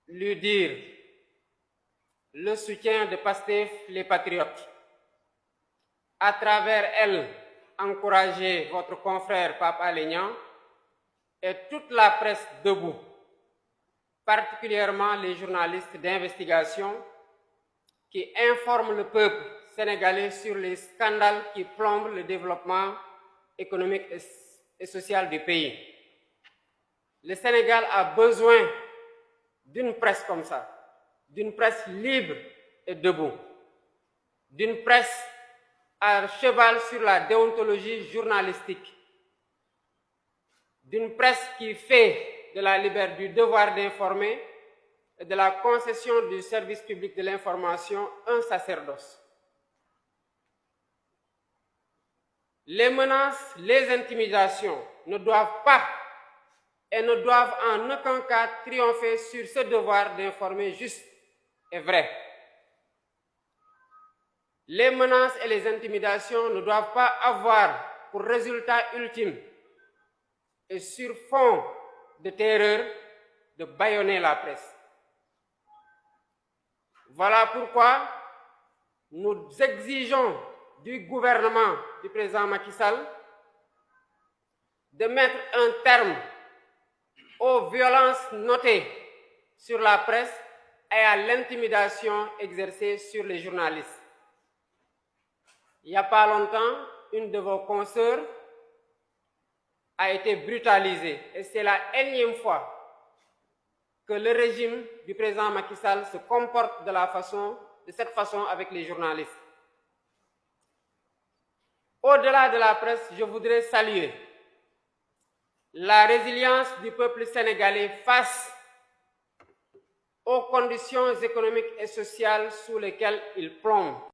lui dire le soutien de Pastef les Patriotes. À travers elle, encourager votre confrère Pape Alé Niang et toute la presse debout, particulièrement les journalistes d'investigation qui informent le peuple sénégalais sur les scandales qui plombent le développement économique et social du pays. Le Sénégal a besoin d'une presse comme ça, d'une presse libre et debout, d'une presse à cheval sur la déontologie journalistique, d'une presse qui fait de la liberté, du devoir d'informer et de la concession du service public de l'information un sacerdoce. Les menaces, les intimidations ne doivent pas et ne doivent en aucun cas triompher sur ce devoir d'informer juste et vrai. Les menaces et les intimidations ne doivent pas avoir pour résultat ultime et sur fond de terreur de bâillonner la presse. Voilà pourquoi nous exigeons du gouvernement du président Macky Sall de mettre un terme aux violences notées sur la presse et à l'intimidation exercée sur les journalistes. Il n'y a pas longtemps, une de vos consoeurs a été brutalisée et c'est la énième fois que le régime du président Macky Sall se comporte de cette façon avec les journalistes. Au-delà de la presse, je voudrais saluer la résilience du peuple sénégalais face aux conditions économiques et sociales sous lesquelles il plombe.